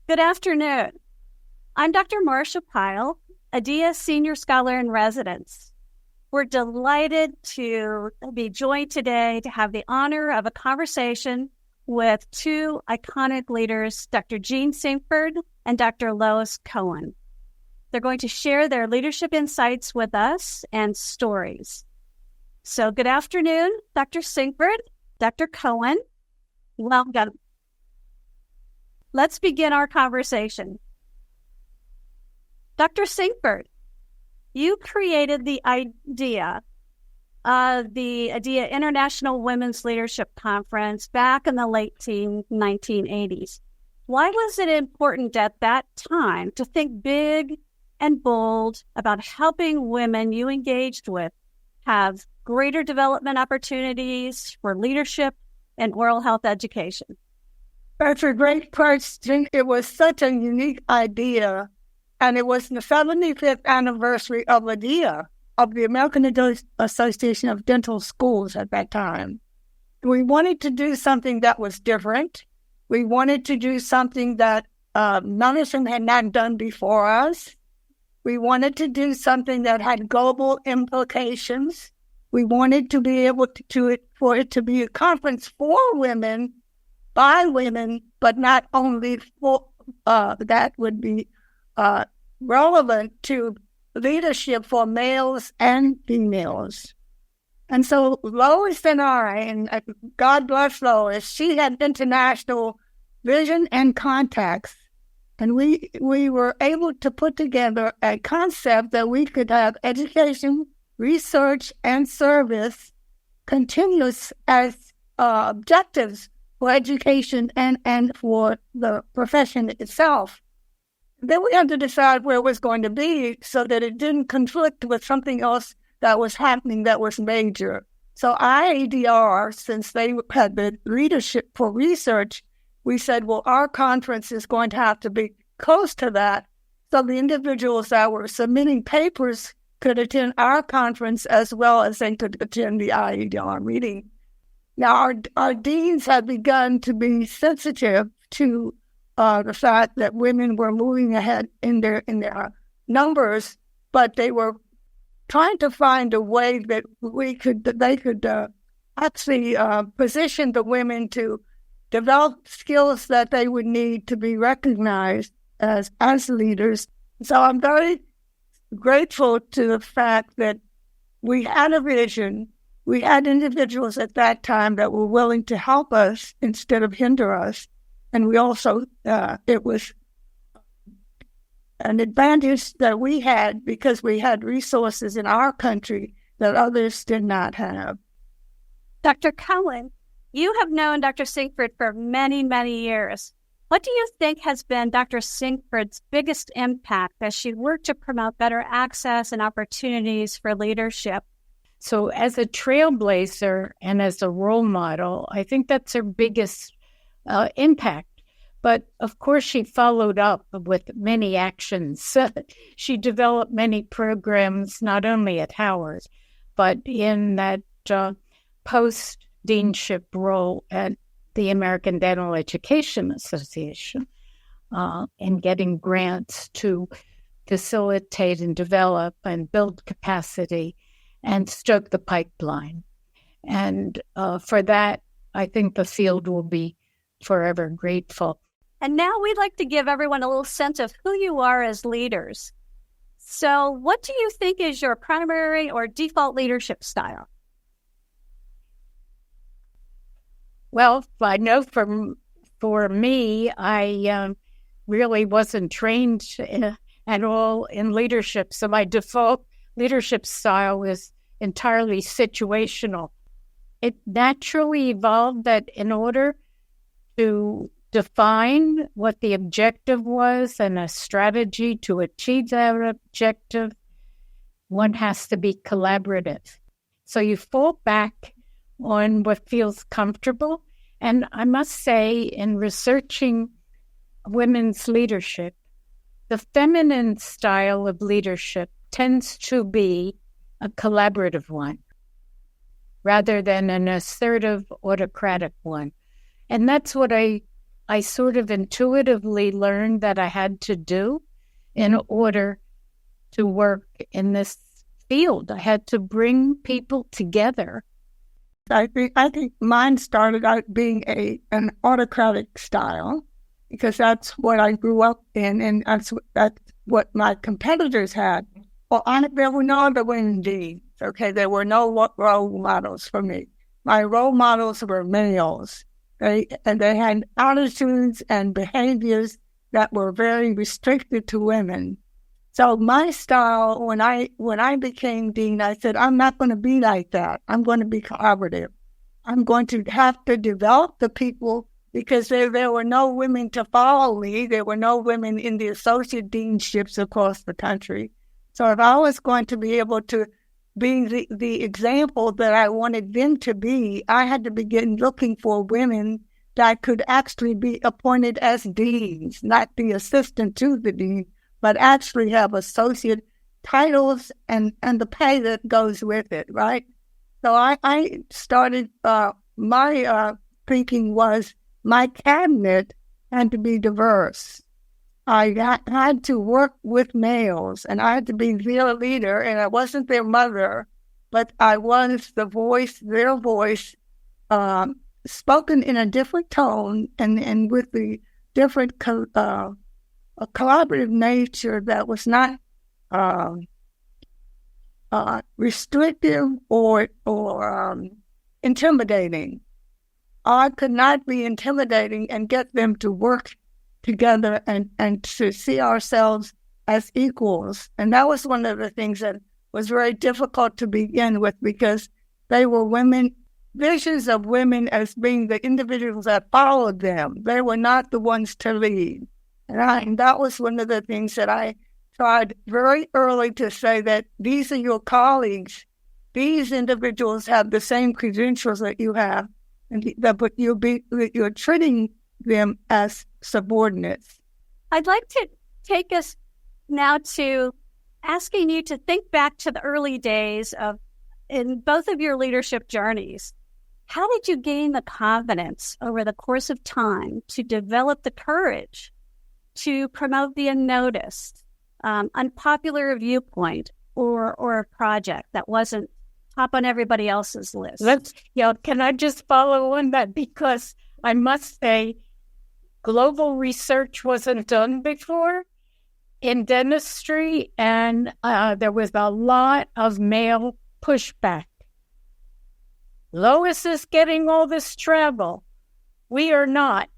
Good afternoon. I'm Dr. Marcia Pyle, ADEA Senior Scholar in Residence. We're delighted to be joined today to have the honor of a conversation with two iconic leaders, Dr. Jean Sinkford and Dr. Lois Cohen. They're going to share their leadership insights with us and stories. So good afternoon, Dr. Sinkford, Dr. Cohen. Welcome. Let's begin our conversation. Dr. Sinkford, you created the idea of the ADEA International Women's Leadership Conference back in the late 1980s. Why was it important at that time to think big and bold about helping women you engaged with have greater development opportunities for leadership and oral health education? That's a great question. It was such a unique idea, and it was the 75th anniversary of ADEA, of the American Association of Dental Schools at that time. We wanted to do something that was different. We wanted to do something that none of them had not done before us. We wanted to do something that had global implications. We wanted to be able for it to be a conference for women, by women, but not only for that would be relevant to leadership for males and females. And so Lois and I, and God bless Lois, she had international vision and contacts. And we were able to put together a concept that we could have education, research, and service continuous as objectives for education and for the profession itself. Then we had to decide where it was going to be so that it didn't conflict with something else that was happening that was major. So ADEA, since they had the leadership for research, we said, well, our conference is going to have to be close to that, so the individuals that were submitting papers could attend our conference as well as they could attend the ADEA meeting. Now, our deans had begun to be sensitive to the fact that women were moving ahead in their numbers, but they were trying to find a way that they could actually position the women to develop skills that they would need to be recognized as leaders. So I'm very grateful to the fact that we had a vision. We had individuals at that time that were willing to help us instead of hinder us. And we also, it was an advantage that we had because we had resources in our country that others did not have. Dr. Cohen, you have known Dr. Sinkford for many, many years. What do you think has been Dr. Sinkford's biggest impact as she worked to promote better access and opportunities for leadership? So as a trailblazer and as a role model, I think that's her biggest impact. But of course, she followed up with many actions. She developed many programs, not only at Howard, but in that post-deanship role at the American Dental Education Association, and getting grants to facilitate and develop and build capacity and stoke the pipeline. And for that, I think the field will be forever grateful. And now we'd like to give everyone a little sense of who you are as leaders. So what do you think is your primary or default leadership style? Well, I know for me, I really wasn't trained at all in leadership. So my default leadership style is entirely situational. It naturally evolved that in order to define what the objective was and a strategy to achieve that objective, one has to be collaborative. So you fall back on what feels comfortable. And I must say, in researching women's leadership, the feminine style of leadership tends to be a collaborative one rather than an assertive, autocratic one. And that's what I I sort of intuitively learned that I had to do in order to work in this field. I had to bring people together. I think mine started out being an autocratic style, because that's what I grew up in, and that's what my competitors had. Well, there were no other women deans. Okay, there were no role models for me. My role models were males. They had attitudes and behaviors that were very restricted to women. So my style, when I became dean, I said, I'm not going to be like that. I'm going to be collaborative. I'm going to have to develop the people, because there were no women to follow me. There were no women in the associate deanships across the country. So if I was going to be able to be the example that I wanted them to be, I had to begin looking for women that could actually be appointed as deans, not the assistant to the dean, but actually have associate titles and the pay that goes with it, right? So I started, my thinking was my cabinet had to be diverse. I had to work with males, and I had to be their leader, and I wasn't their mother, but I was their voice, spoken in a different tone and with the different a collaborative nature that was not restrictive or intimidating. I could not be intimidating and get them to work together and to see ourselves as equals. And that was one of the things that was very difficult to begin with, because they were visions of women as being the individuals that followed them. They were not the ones to lead. And that was one of the things that I tried very early to say, that these are your colleagues. These individuals have the same credentials that you have, but you're treating them as subordinates. I'd like to take us now to asking you to think back to the early days in both of your leadership journeys. How did you gain the confidence over the course of time to develop the courage to promote the unnoticed, unpopular viewpoint, or a project that wasn't top on everybody else's list? Can I just follow on that? Because I must say, global research wasn't done before in dentistry, and there was a lot of male pushback. Lois is getting all this travel. We are not.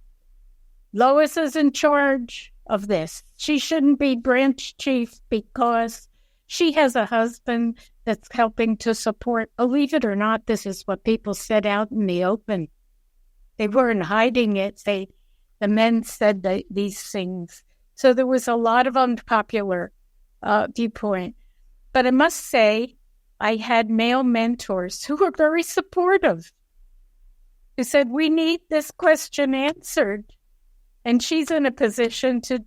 Lois is in charge of this. She shouldn't be branch chief because she has a husband that's helping to support. Believe it or not, this is what people said out in the open. They weren't hiding it. The men said these things. So there was a lot of unpopular viewpoint. But I must say, I had male mentors who were very supportive, who said, we need this question answered. And she's in a position to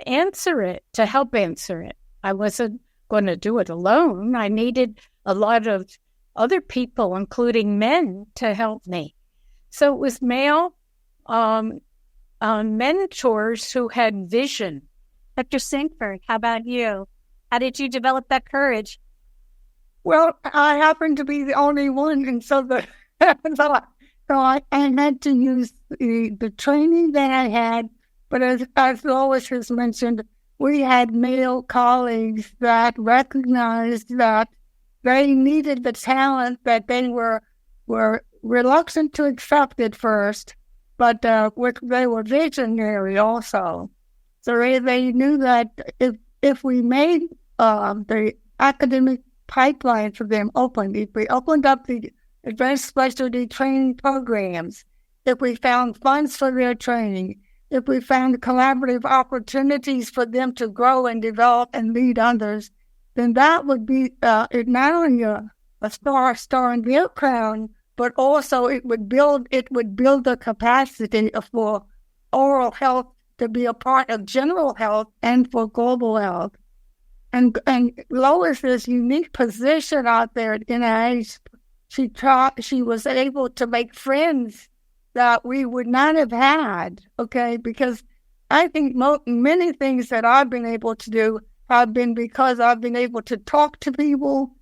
answer it, to help answer it. I wasn't going to do it alone. I needed a lot of other people, including men, to help me. So it was male mentors who had vision. Dr. Sinkford, how about you? How did you develop that courage? Well, I happened to be the only one, and so I had to use the training that I had. But as Lois has mentioned, we had male colleagues that recognized that they needed the talent, that they were reluctant to accept at first, but they were visionary also. So they knew that if we made the academic pipeline for them open, if we opened up the advanced specialty training programs, if we found funds for their training, if we found collaborative opportunities for them to grow and develop and lead others, then that would be not only a star in their crown, but also it would build the capacity for oral health to be a part of general health and for global health. And Lois's unique position out there at NIH, she was able to make friends that we would not have had, okay? Because I think many things that I've been able to do have been because I've been able to talk to people,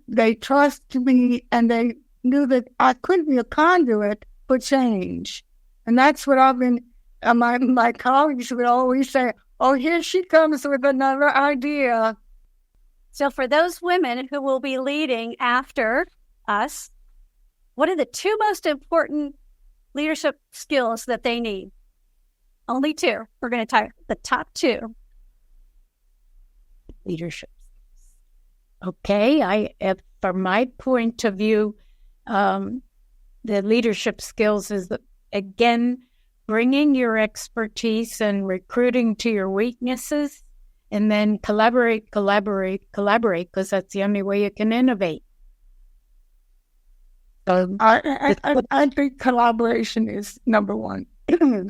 they trust me, and they knew that I could be a conduit for change. And that's what I've been, my colleagues would always say, oh, here she comes with another idea. So for those women who will be leading after us, what are the two most important leadership skills that they need? Only two. We're going to type the top two. Leadership. Okay, from my point of view, the leadership skills is, again, bringing your expertise and recruiting to your weaknesses, and then collaborate, because that's the only way you can innovate. So I think collaboration is number one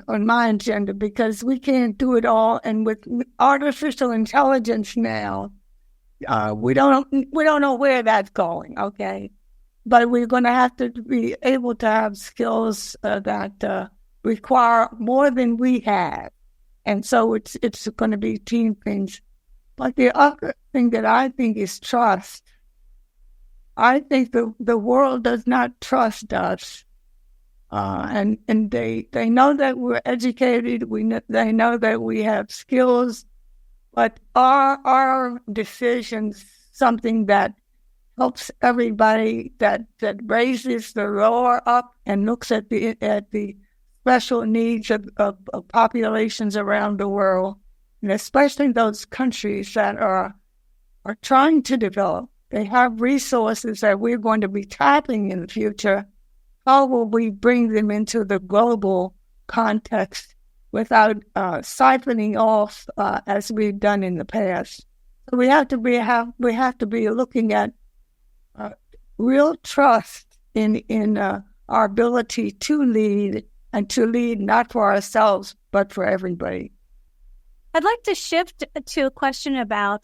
on my agenda, because we can't do it all. And with artificial intelligence now, we don't know where that's going, okay? But we're going to have to be able to have skills that require more than we have. And so it's going to be team things. But the other thing that I think is trust. I think the world does not trust us. And they know that we're educated. They know that we have skills. But our decisions, something that helps everybody, that raises the roar up and looks at the special needs of populations around the world, and especially those countries that are trying to develop. They have resources that we're going to be tapping in the future. How will we bring them into the global context without siphoning off as we've done in the past? So we have to be looking at real trust in our ability to lead, and to lead not for ourselves but for everybody. I'd like to shift to a question about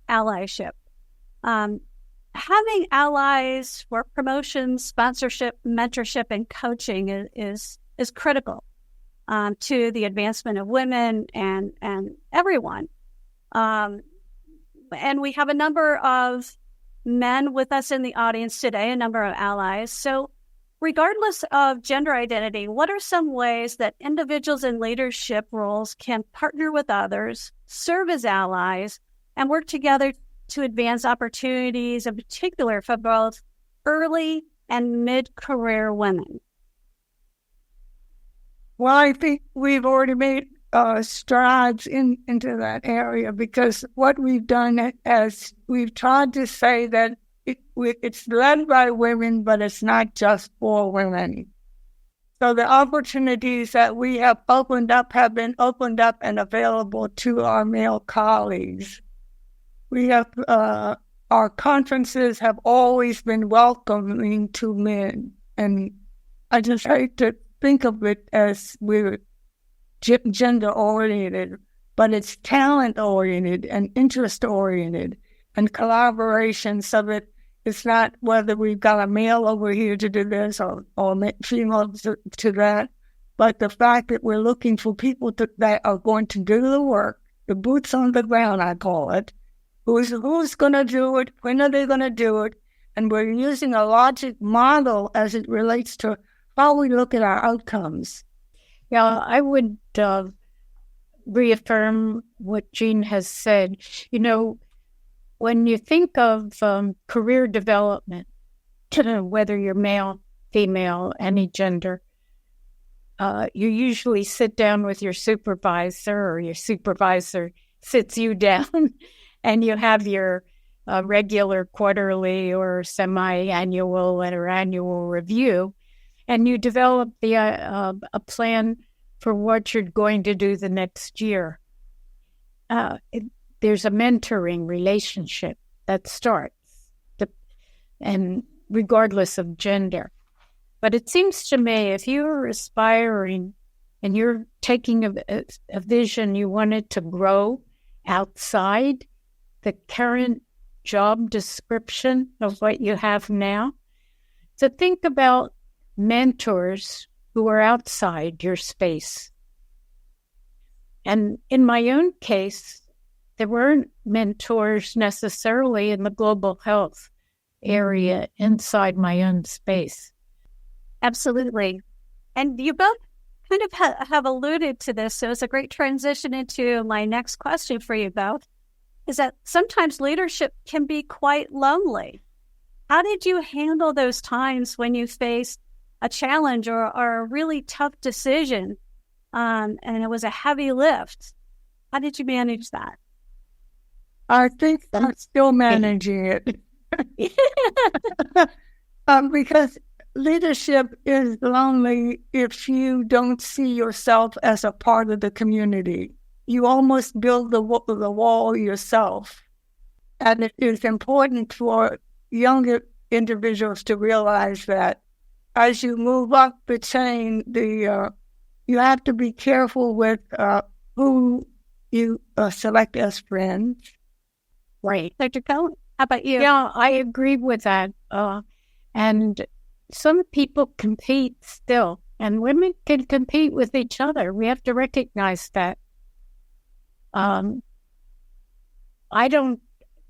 allyship. Having allies for promotion, sponsorship, mentorship, and coaching is critical to the advancement of women and everyone. And we have a number of men with us in the audience today, a number of allies. So regardless of gender identity, what are some ways that individuals in leadership roles can partner with others, serve as allies, and work together to advance opportunities, in particular for both early and mid-career women? Well, I think we've already made strides into that area, because what we've done is we've tried to say that it's led by women, but it's not just for women. So the opportunities that we have been opened up and available to our male colleagues. We have, our conferences have always been welcoming to men. And I just hate to think of it as we're gender-oriented, but it's talent-oriented and interest-oriented and collaboration, so that it's not whether we've got a male over here to do this or female to that, but the fact that we're looking for people that are going to do the work, the boots on the ground, I call it. Who's going to do it? When are they going to do it? And we're using a logic model as it relates to how we look at our outcomes. Yeah, I would reaffirm what Jean has said. You know, when you think of career development, whether you're male, female, any gender, you usually sit down with your supervisor, or your supervisor sits you down, and you have your regular quarterly or semi-annual or annual review, and you develop a plan for what you're going to do the next year. There's a mentoring relationship that starts, and regardless of gender. But it seems to me, if you're aspiring and you're taking a vision, you want it to grow outside the current job description of what you have now, to think about mentors who are outside your space. And in my own case, there weren't mentors necessarily in the global health area inside my own space. Absolutely. And you both kind of have alluded to this, so it's a great transition into my next question for you both, is that sometimes leadership can be quite lonely. How did you handle those times when you faced a challenge or a really tough decision, and it was a heavy lift? How did you manage that? I think I'm still managing it. Because leadership is lonely if you don't see yourself as a part of the community. You almost build the wall yourself. And it is important for younger individuals to realize that as you move up the chain, you have to be careful with who you select as friends. Right. Dr. Cohen, how about you? Yeah, I agree with that. And some people compete still, and women can compete with each other. We have to recognize that. I don't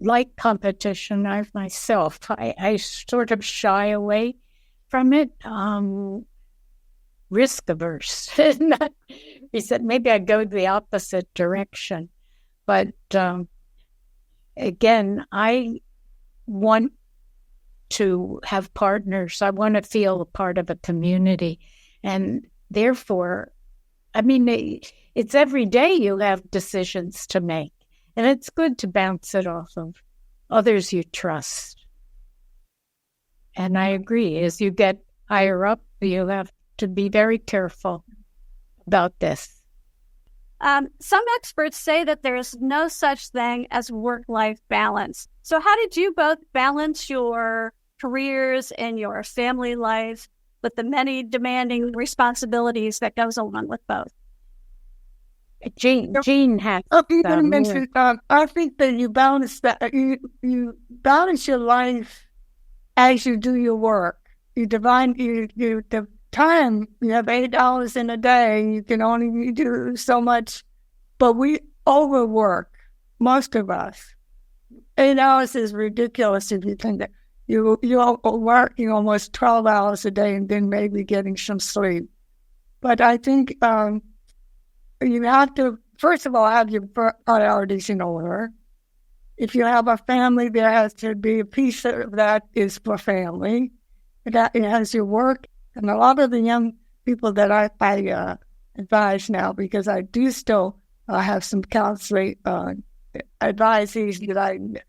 like competition myself. I sort of shy away from it. Risk averse. He said maybe I go the opposite direction. But again, I want to have partners. I want to feel a part of a community. And therefore, I mean, it's every day you have decisions to make. And it's good to bounce it off of others you trust. And I agree, as you get higher up, you have to be very careful about this. Some experts say that there's no such thing as work-life balance. So how did you both balance your careers and your family life with the many demanding responsibilities that goes along with both? Jean has. I think that you balance that. You balance your life as you do your work. You divide the time. You have 8 hours in a day. You can only do so much, but we overwork, most of us. 8 hours is ridiculous if you think that you're working almost 12 hours a day and then maybe getting some sleep. But I think you have to, first of all, have your priorities in order. If you have a family, there has to be a piece of that is for family. That it has your work. And a lot of the young people that I advise now, because I do still have some counseling advisees that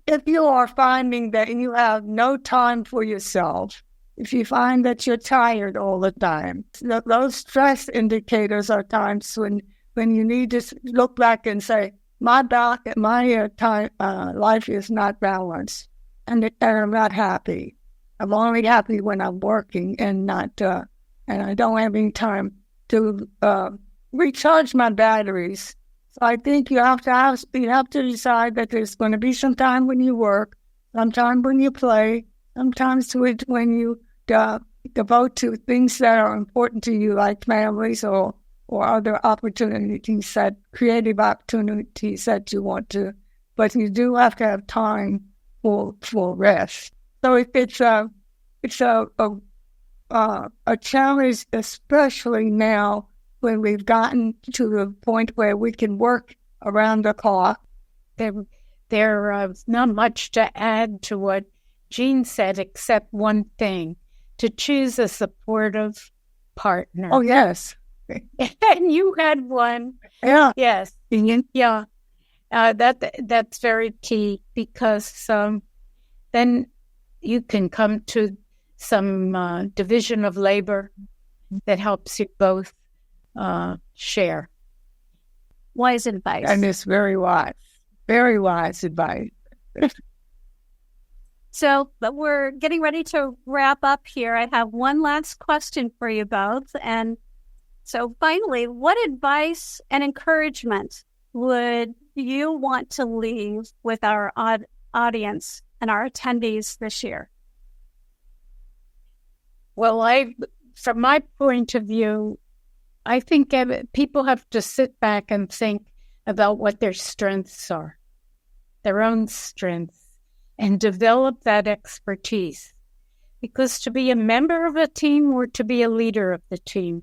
if you are finding that you have no time for yourself, if you find that you're tired all the time, those stress indicators are times when you need to look back and say, my life is not balanced, and I'm not happy. I'm only happy when I'm working and not, and I don't have any time to recharge my batteries. So I think you have to decide that there's going to be some time when you work, some time when you play, sometimes when you devote to things that are important to you, like families or other opportunities, creative opportunities that you want to. But you do have to have time for rest. So it's a challenge, especially now when we've gotten to the point where we can work around the clock. There's not much to add to what Jean said, except one thing: to choose a supportive partner. Oh, yes. And you had one. Yeah. Yes. Yeah. That's very key, because then you can come to some division of labor that helps you both share. Wise advice. And it's very wise advice. So, but we're getting ready to wrap up here. I have one last question for you both. And so finally, what advice and encouragement would you want to leave with our audience and our attendees this year? Well, I from my point of view, I think people have to sit back and think about what their strengths are, their own strengths, and develop that expertise. Because to be a member of a team or to be a leader of the team,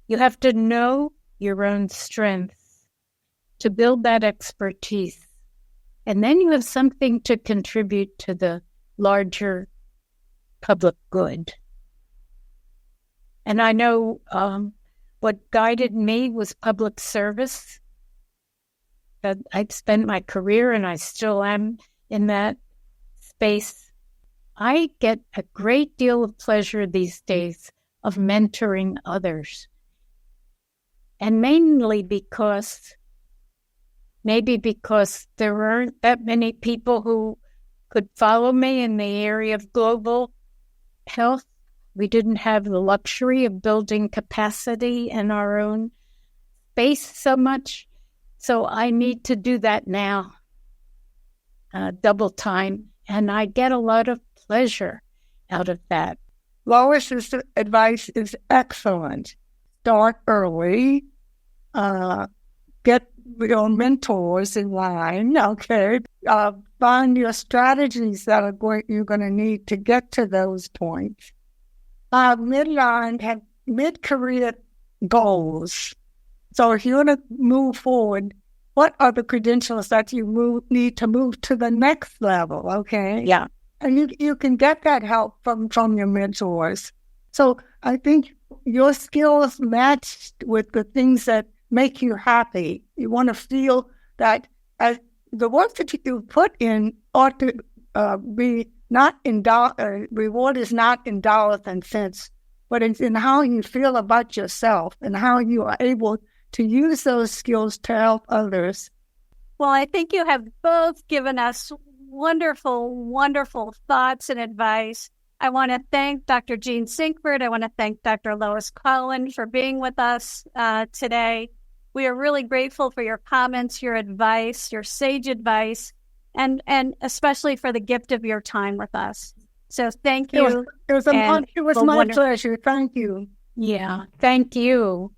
you have to know your own strengths to build that expertise. And then you have something to contribute to the larger public good. And I know what guided me was public service. That I've spent my career, and I still am in that space. I get a great deal of pleasure these days of mentoring others. And mainly because there aren't that many people who could follow me in the area of global health. We didn't have the luxury of building capacity in our own space so much. So I need to do that now, double time. And I get a lot of pleasure out of that. Lois's advice is excellent. Start early. Get your mentors in line, okay? Find your strategies that you're going to need to get to those points. Midline, have mid-career goals. So if you want to move forward, what are the credentials that you need to move to the next level, okay? Yeah. And you can get that help from your mentors. So I think your skills matched with the things that make you happy. You want to feel that the work that you put in ought to be not in reward is not in dollars and cents, but it's in how you feel about yourself and how you are able to use those skills to help others. Well, I think you have both given us wonderful, wonderful thoughts and advice. I want to thank Dr. Jean Sinkford. I want to thank Dr. Lois Cohen for being with us today. We are really grateful for your comments, your advice, your sage advice, and especially for the gift of your time with us. So thank you. It was my pleasure. Thank you. Yeah, thank you.